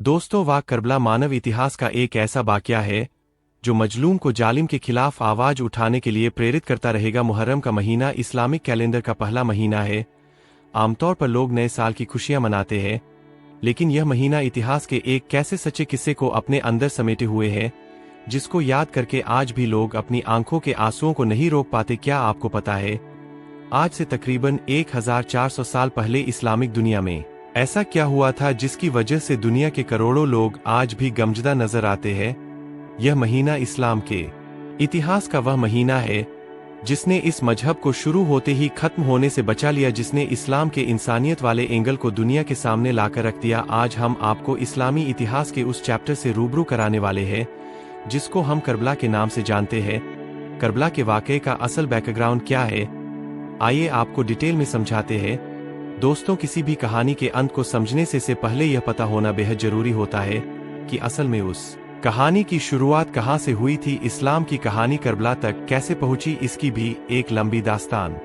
दोस्तों, वाक़ करबला मानव इतिहास का एक ऐसा वाक़या है जो मजलूम को जालिम के खिलाफ आवाज उठाने के लिए प्रेरित करता रहेगा। मुहर्रम का महीना इस्लामिक कैलेंडर का पहला महीना है। आमतौर पर लोग नए साल की खुशियां मनाते हैं, लेकिन यह महीना इतिहास के एक कैसे सच्चे किस्से को अपने अंदर समेटे हुए है, जिसको याद करके आज भी लोग अपनी आंखों के आंसुओं को नहीं रोक पाते। क्या आपको पता है, आज से तकरीबन 1400 साल पहले इस्लामिक दुनिया में ऐसा क्या हुआ था जिसकी वजह से दुनिया के करोड़ों लोग आज भी गमजदा नजर आते हैं। यह महीना इस्लाम के इतिहास का वह महीना है जिसने इस मजहब को शुरू होते ही खत्म होने से बचा लिया, जिसने इस्लाम के इंसानियत वाले एंगल को दुनिया के सामने लाकर रख दिया। आज हम आपको इस्लामी इतिहास के उस चैप्टर से रूबरू कराने वाले हैं जिसको हम करबला के नाम से जानते हैं। करबला के वाक़े का असल बैकग्राउंड क्या है, आइए आपको डिटेल में समझाते हैं। दोस्तों, किसी भी कहानी के अंत को समझने से पहले यह पता होना बेहद जरूरी होता है कि असल में उस कहानी की शुरुआत कहाँ से हुई थी। इस्लाम की कहानी करबला तक कैसे पहुंची, इसकी भी एक लंबी दास्तान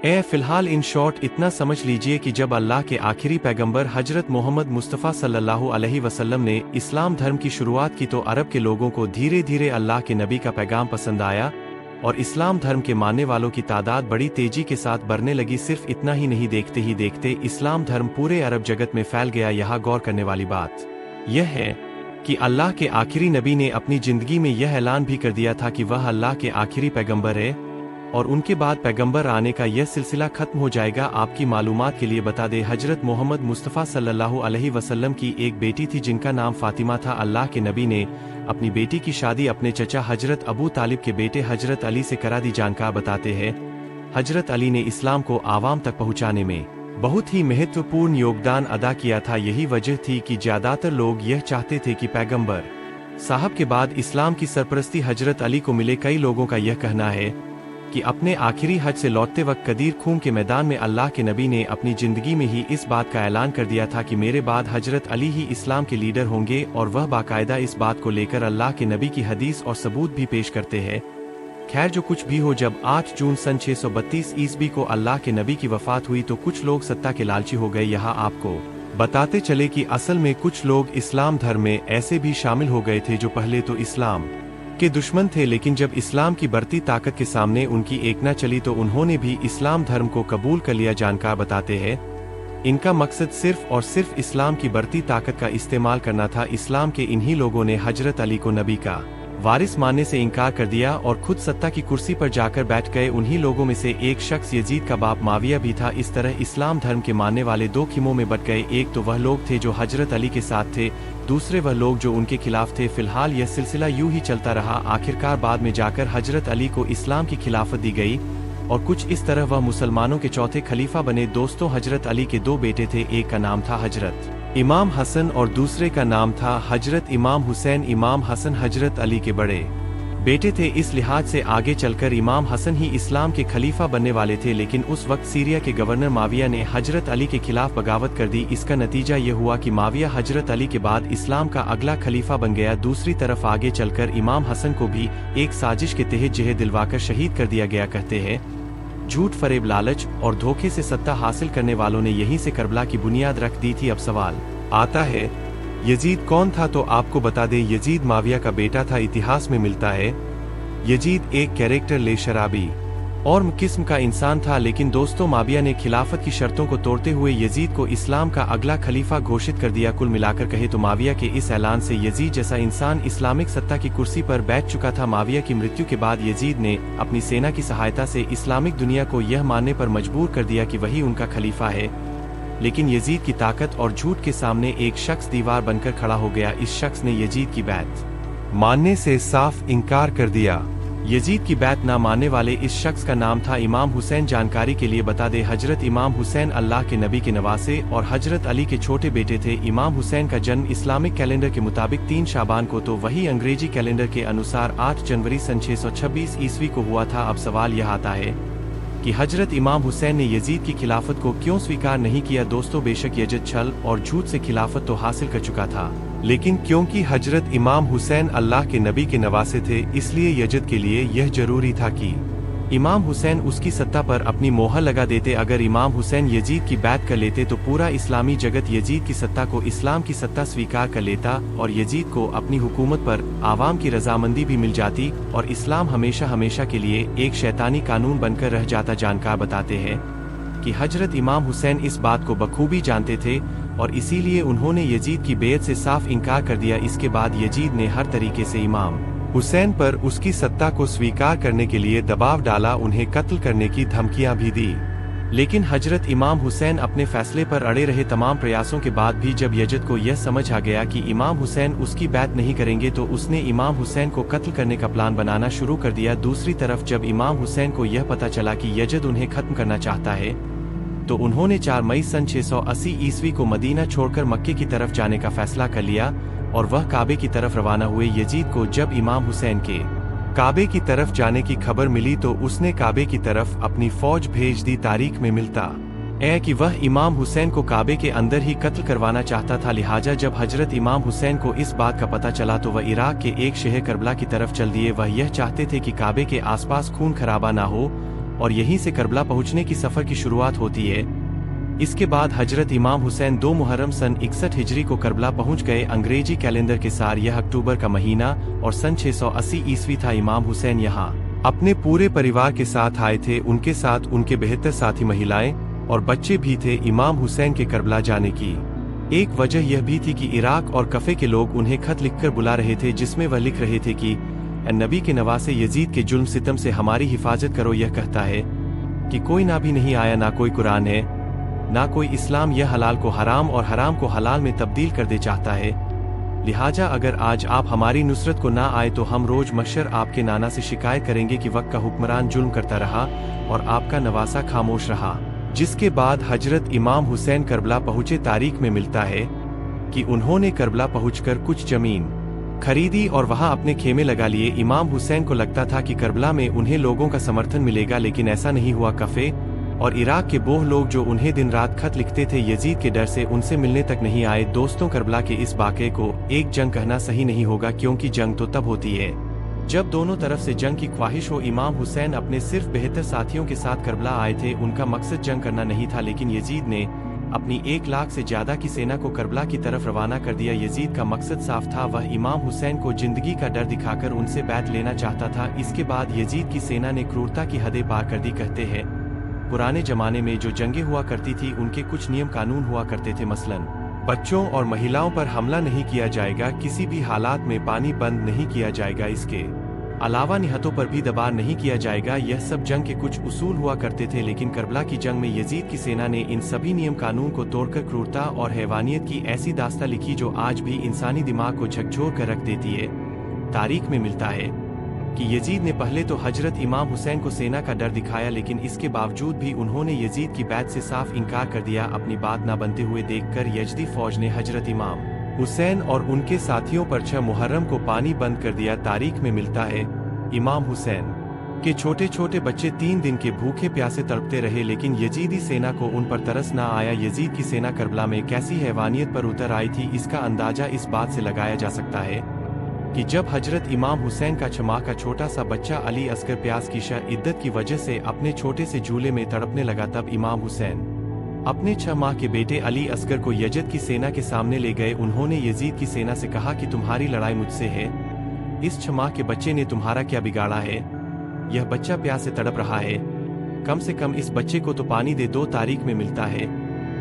है। फिलहाल इन शॉर्ट इतना समझ लीजिए कि जब अल्लाह के आखिरी पैगंबर हजरत मोहम्मद मुस्तफ़ा सल्लल्लाहु अलैहि वसल्लम ने इस्लाम धर्म की शुरुआत की तो अरब के लोगों को धीरे धीरे अल्लाह के नबी का पैगाम पसंद आया और इस्लाम धर्म के मानने वालों की तादाद बड़ी तेजी के साथ बढ़ने लगी। सिर्फ इतना ही नहीं, देखते ही देखते इस्लाम धर्म पूरे अरब जगत में फैल गया। यहाँ गौर करने वाली बात यह है कि अल्लाह के आखिरी नबी ने अपनी जिंदगी में यह ऐलान भी कर दिया था कि वह अल्लाह के आखिरी पैगंबर है और उनके बाद पैगंबर आने का यह सिलसिला खत्म हो जाएगा। आपकी मालूमात के लिए बता दे, हजरत मोहम्मद मुस्तफ़ा सल्लल्लाहु अलैहि वसल्लम की एक बेटी थी जिनका नाम फातिमा था। अल्लाह के नबी ने अपनी बेटी की शादी अपने चचा हजरत अबू तालिब के बेटे हजरत अली से करा दी। जानकार बताते हैं, हजरत अली ने इस्लाम को आवाम तक पहुँचाने में बहुत ही महत्वपूर्ण योगदान अदा किया था। यही वजह थी कि ज्यादातर लोग यह चाहते थे कि पैगंबर साहब के बाद इस्लाम की सरपरस्ती हजरत अली को मिले। कई लोगों का यह कहना है कि अपने आखिरी हज से लौटते वक्त कदीर खूम के मैदान में अल्लाह के नबी ने अपनी जिंदगी में ही इस बात का ऐलान कर दिया था कि मेरे बाद हजरत अली ही इस्लाम के लीडर होंगे, और वह बाकायदा इस बात को लेकर अल्लाह के नबी की हदीस और सबूत भी पेश करते हैं। खैर, जो कुछ भी हो, जब 8 जून सन 632 ईस्वी को अल्लाह के नबी की वफात हुई तो कुछ लोग सत्ता के लालची हो गए। यहाँ आपको बताते चले कि असल में कुछ लोग इस्लाम धर्म में ऐसे भी शामिल हो गए थे जो पहले तो इस्लाम के दुश्मन थे, लेकिन जब इस्लाम की बढ़ती ताकत के सामने उनकी एक न चली तो उन्होंने भी इस्लाम धर्म को कबूल कर लिया। जानकार बताते हैं, इनका मकसद सिर्फ और सिर्फ इस्लाम की बढ़ती ताकत का इस्तेमाल करना था। इस्लाम के इन्हीं लोगों ने हजरत अली को नबी का वारिस मानने से इनकार कर दिया और खुद सत्ता की कुर्सी पर जाकर बैठ गए। उन्हीं लोगों में से एक शख्स यजीद का बाप माविया भी था। इस तरह इस्लाम धर्म के मानने वाले दो खिमों में बट गए। एक तो वह लोग थे जो हजरत अली के साथ थे, दूसरे वह लोग जो उनके खिलाफ थे। फिलहाल यह सिलसिला यूं ही चलता रहा। आखिरकार बाद में जाकर हजरत अली को इस्लाम की खिलाफत दी गई और कुछ इस तरह वह मुसलमानों के चौथे खलीफा बने। दोस्तों, हजरत अली के दो बेटे थे, एक का नाम था हजरत इमाम हसन और दूसरे का नाम था हजरत इमाम हुसैन। इमाम हसन हजरत अली के बड़े बेटे थे, इस लिहाज से आगे चलकर इमाम हसन ही इस्लाम के खलीफा बनने वाले थे। लेकिन उस वक्त सीरिया के गवर्नर माविया ने हजरत अली के खिलाफ बगावत कर दी। इसका नतीजा ये हुआ कि माविया हजरत अली के बाद इस्लाम का अगला खलीफा बन गया। दूसरी तरफ आगे चलकर इमाम हसन को भी एक साजिश के तहत जहर दिलवाकर शहीद कर दिया गया। कहते हैं, झूठ, फरेब, लालच और धोखे से सत्ता हासिल करने वालों ने यहीं से करबला की बुनियाद रख दी थी। अब सवाल आता है, यजीद कौन था? तो आपको बता दें, यजीद माविया का बेटा था। इतिहास में मिलता है यजीद एक कैरेक्टर ले शराबी और किस्म का इंसान था, लेकिन दोस्तों माविया ने खिलाफत की शर्तों को तोड़ते हुए यजीद को इस्लाम का अगला खलीफा घोषित कर दिया। कुल मिलाकर कहे तो माविया के इस ऐलान से यजीद जैसा इंसान इस्लामिक सत्ता की कुर्सी पर बैठ चुका था। माविया की मृत्यु के बाद यजीद ने अपनी सेना की सहायता से इस्लामिक दुनिया को यह मानने पर मजबूर कर दिया कि वही उनका खलीफा है। लेकिन यजीद की ताकत और झूठ के सामने एक शख्स दीवार बनकर खड़ा हो गया। इस शख्स ने यजीद की बैत मानने से साफ इनकार कर दिया। यजीद की बैत ना मानने वाले इस शख्स का नाम था इमाम हुसैन। जानकारी के लिए बता दे, हजरत इमाम हुसैन अल्लाह के नबी के नवासे और हजरत अली के छोटे बेटे थे। इमाम हुसैन का जन्म इस्लामिक कैलेंडर के मुताबिक 3 शाबान को तो वही अंग्रेजी कैलेंडर के अनुसार 8 जनवरी सन 626 ईस्वी को हुआ था। अब सवाल यह आता है कि हजरत इमाम हुसैन ने यजीद की खिलाफत को क्यों स्वीकार नहीं किया? दोस्तों, बेशक यजीद छल और झूठ से खिलाफत तो हासिल कर चुका था, लेकिन क्योंकि हजरत इमाम हुसैन अल्लाह के नबी के नवासे थे, इसलिए यजीद के लिए यह जरूरी था कि इमाम हुसैन उसकी सत्ता पर अपनी मोहर लगा देते। अगर इमाम हुसैन यजीद की बैत कर लेते तो पूरा इस्लामी जगत यजीद की सत्ता को इस्लाम की सत्ता स्वीकार कर लेता और यजीद को अपनी हुकूमत पर आवाम की रजामंदी भी मिल जाती और इस्लाम हमेशा हमेशा के लिए एक शैतानी कानून बनकर रह जाता। जानकार बताते हैं कि हजरत इमाम हुसैन इस बात को बखूबी जानते थे और इसीलिए उन्होंने यजीद की बेयत से साफ इनकार कर दिया। इसके बाद यजीद ने हर तरीके से इमाम हुसैन पर उसकी सत्ता को स्वीकार करने के लिए दबाव डाला, उन्हें कत्ल करने की धमकियां भी दी। लेकिन हजरत इमाम हुसैन अपने फैसले पर अड़े रहे। तमाम प्रयासों के बाद भी जब यजीद को यह समझ आ गया कि इमाम हुसैन उसकी बैत नहीं करेंगे तो उसने इमाम हुसैन को कत्ल करने का प्लान बनाना शुरू कर दिया। दूसरी तरफ जब इमाम हुसैन को यह पता चला कि यजीद उन्हें खत्म करना चाहता है तो उन्होंने 4 मई सन 680 ईस्वी को मदीना छोड़कर मक्के की तरफ जाने का फैसला कर लिया और वह काबे की तरफ रवाना हुए। यजीद को जब इमाम हुसैन के काबे की तरफ जाने की खबर मिली तो उसने काबे की तरफ अपनी फौज भेज दी। तारीख में मिलता है कि वह इमाम हुसैन को काबे के अंदर ही कत्ल करवाना चाहता था। लिहाजा जब हजरत इमाम हुसैन को इस बात का पता चला तो वह इराक के एक शहर करबला की तरफ चल दिए। वह यह चाहते थे कि काबे के आसपास खून खराबा ना हो और यहीं से करबला पहुंचने की सफर की शुरुआत होती है। इसके बाद हजरत इमाम हुसैन 2 मुहर्रम सन 61 हिजरी को करबला पहुंच गए। अंग्रेजी कैलेंडर के सार यह अक्टूबर का महीना और सन 680 ईस्वी था। इमाम हुसैन यहाँ अपने पूरे परिवार के साथ आए थे। उनके साथ उनके 72 साथी महिलाएं और बच्चे भी थे। इमाम हुसैन के करबला जाने की एक वजह यह भी थी कि इराक और कफे के लोग उन्हें खत लिखकर बुला रहे थे जिसमें वह लिख रहे थे कि नबी के नवासे यजीद के जुल्म सितम से हमारी हिफाजत करो। यह कहता है कि कोई ना भी नहीं आया, ना कोई कुरान है, ना कोई इस्लाम। यह हलाल को हराम और हराम को हलाल में तब्दील कर दे चाहता है। लिहाजा अगर आज आप हमारी नुसरत को ना आए तो हम रोज मशर आपके नाना से शिकायत करेंगे कि वक्त का हुक्मरान जुल्म करता रहा और आपका नवासा खामोश रहा। जिसके बाद हजरत इमाम हुसैन करबला पहुंचे। तारीख में मिलता है कि उन्होंने करबला पहुंचकर कुछ जमीन खरीदी और वहां अपने खेमे लगा लिए। इमाम हुसैन को लगता था कि करबला में उन्हें लोगों का समर्थन मिलेगा, लेकिन ऐसा नहीं हुआ। कफे और इराक के वो लोग जो उन्हें दिन रात खत लिखते थे यजीद के डर से उनसे मिलने तक नहीं आए। दोस्तों, करबला के इस वाक़े को एक जंग कहना सही नहीं होगा, क्योंकि जंग तो तब होती है जब दोनों तरफ से जंग की ख्वाहिश हो। इमाम हुसैन अपने सिर्फ 72 साथियों के साथ करबला आए थे। उनका मकसद जंग करना नहीं था, लेकिन यजीद ने अपनी 1 लाख से ज्यादा की सेना को करबला की तरफ रवाना कर दिया। यजीद का मकसद साफ था, वह इमाम हुसैन को जिंदगी का डर दिखाकर उनसे बैत लेना चाहता था। इसके बाद यजीद की सेना ने क्रूरता की हदें पार कर दी। कहते हैं पुराने जमाने में जो जंगें हुआ करती थी उनके कुछ नियम कानून हुआ करते थे। मसलन बच्चों और महिलाओं पर हमला नहीं किया जाएगा, किसी भी हालात में पानी बंद नहीं किया जाएगा, इसके अलावा निहतों पर भी दबाव नहीं किया जाएगा। यह सब जंग के कुछ उसूल हुआ करते थे। लेकिन करबला की जंग में यजीद की सेना ने इन सभी नियम कानून को तोड़कर क्रूरता और हैवानियत की ऐसी दास्तां लिखी जो आज भी इंसानी दिमाग को झकझोर कर रख देती है। तारीख में मिलता है कि यजीद ने पहले तो हजरत इमाम हुसैन को सेना का डर दिखाया, लेकिन इसके बावजूद भी उन्होंने यजीद की बैत से साफ इनकार कर दिया। अपनी बात न बनते हुए देखकर यजदी फौज ने हजरत इमाम हुसैन और उनके साथियों पर 6 मुहर्रम को पानी बंद कर दिया। तारीख में मिलता है इमाम हुसैन के छोटे छोटे बच्चे 3 दिन के भूखे प्यासे तड़पते रहे, लेकिन यजीदी सेना को उन पर तरस न आया। यजीद की सेना करबला में कैसी हैवानियत पर उतर आई थी, इसका अंदाजा इस बात से लगाया जा सकता है कि जब हजरत इमाम हुसैन का 6 माह का छोटा सा बच्चा अली असगर प्यास की शिद्दत की वजह से अपने छोटे से झूले में तड़पने लगा, तब इमाम हुसैन अपने 6 माह के बेटे अली असगर को यजीद की सेना के सामने ले गए। उन्होंने यजीद की सेना से कहा कि तुम्हारी लड़ाई मुझसे है, इस 6 माह के बच्चे ने तुम्हारा क्या बिगाड़ा है? यह बच्चा प्यास से तड़प रहा है, कम से कम इस बच्चे को तो पानी दे दो। तारीख में मिलता है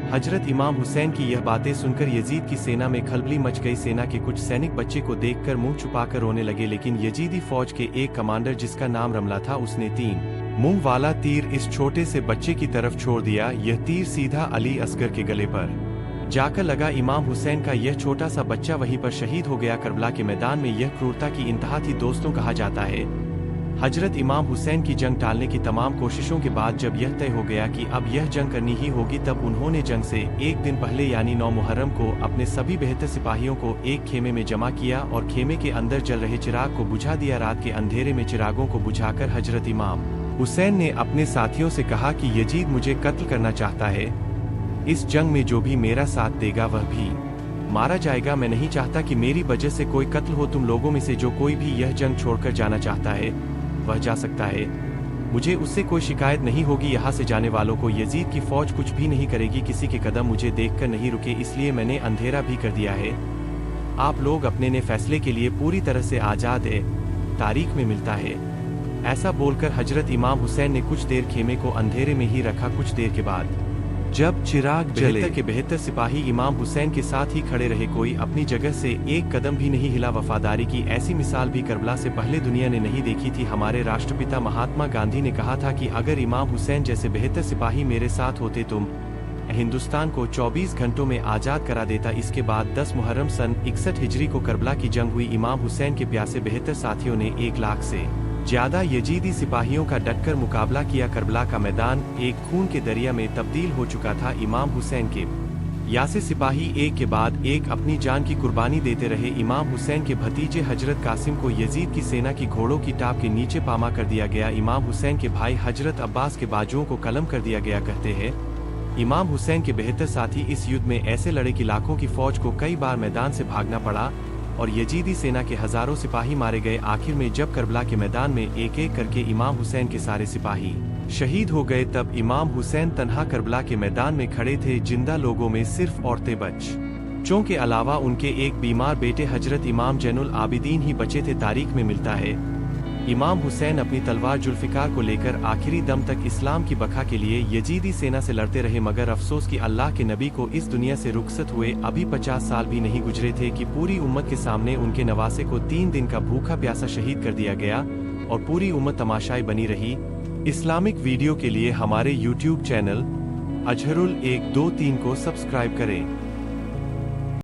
हजरत इमाम हुसैन की यह बातें सुनकर यजीद की सेना में खलबली मच गई। सेना के कुछ सैनिक बच्चे को देखकर मुंह छुपाकर रोने लगे, लेकिन यजीदी फौज के एक कमांडर जिसका नाम रमला था, उसने 3 मुंह वाला तीर इस छोटे से बच्चे की तरफ छोड़ दिया। यह तीर सीधा अली असगर के गले पर जाकर लगा। इमाम हुसैन का यह छोटा सा बच्चा वहीं पर शहीद हो गया। करबला के मैदान में यह क्रूरता की इंतहा थी। दोस्तों, कहा जाता है हजरत इमाम हुसैन की जंग टालने की तमाम कोशिशों के बाद जब यह तय हो गया कि अब यह जंग करनी ही होगी, तब उन्होंने जंग से एक दिन पहले यानी 9 मुहर्रम को अपने सभी 72 सिपाहियों को एक खेमे में जमा किया और खेमे के अंदर जल रहे चिराग को बुझा दिया। रात के अंधेरे में चिरागों को बुझाकर हजरत इमाम हुसैन ने अपने साथियों से कहा कि यजीद मुझे कत्ल करना चाहता है, इस जंग में जो भी मेरा साथ देगा वह भी मारा जाएगा। मैं नहीं चाहता कि मेरी वजह से कोई कत्ल हो। तुम लोगों में से जो कोई भी यह जंग छोड़कर जाना चाहता है वह जा सकता है। मुझे उससे कोई शिकायत नहीं होगी। यहाँ से जाने वालों को यजीद की फौज कुछ भी नहीं करेगी। किसी के कदम मुझे देखकर नहीं रुके, इसलिए मैंने अंधेरा भी कर दिया है। आप लोग अपने ने फैसले के लिए पूरी तरह से आजाद है। तारीख में मिलता है। ऐसा बोलकर हजरत इमाम हुसैन ने कुछ देर खेमे को अंधेरे में ही रखा। कुछ देर के बाद जब चिराग जले, 72 के 72 सिपाही इमाम हुसैन के साथ ही खड़े रहे। कोई अपनी जगह से एक कदम भी नहीं हिला। वफादारी की ऐसी मिसाल भी करबला से पहले दुनिया ने नहीं देखी थी। हमारे राष्ट्रपिता महात्मा गांधी ने कहा था कि अगर इमाम हुसैन जैसे 72 सिपाही मेरे साथ होते तो हिंदुस्तान को 24 घंटों में आजाद करा देता। इसके बाद 10 मुहर्रम सन 61 हिजरी को करबला की जंग हुई। इमाम हुसैन के प्यासे 72 साथियों ने 1 लाख से ज्यादा यजीदी सिपाहियों का डटकर मुकाबला किया। करबला का मैदान एक खून के दरिया में तब्दील हो चुका था। इमाम हुसैन के यासे सिपाही एक के बाद एक अपनी जान की कुर्बानी देते रहे। इमाम हुसैन के भतीजे हजरत कासिम को यजीद की सेना की घोड़ों की टाप के नीचे पामा कर दिया गया। इमाम हुसैन के भाई हजरत अब्बास के बाजुओं को कलम कर दिया गया। कहते हैं इमाम हुसैन के 72 साथी इस युद्ध में ऐसे लड़े कि लाखों की फौज को कई बार मैदान से भागना पड़ा और यजीदी सेना के हजारों सिपाही मारे गए। आखिर में जब करबला के मैदान में एक एक करके इमाम हुसैन के सारे सिपाही शहीद हो गए, तब इमाम हुसैन तन्हा करबला के मैदान में खड़े थे। जिंदा लोगों में सिर्फ औरतें बच्चों के अलावा उनके एक बीमार बेटे हजरत इमाम जैनुल आबिदीन ही बचे थे। तारीख में मिलता है इमाम हुसैन अपनी तलवार जुल्फिकार को लेकर आखिरी दम तक इस्लाम की बका के लिए यजीदी सेना से लड़ते रहे। मगर अफसोस कि अल्लाह के नबी को इस दुनिया से रुखसत हुए अभी 50 साल भी नहीं गुजरे थे कि पूरी उम्मत के सामने उनके नवासे को 3 दिन का भूखा प्यासा शहीद कर दिया गया और पूरी उम्मत तमाशाई बनी रही। इस्लामिक वीडियो के लिए हमारे YouTube चैनल अजहरुल 123 को सब्सक्राइब करें।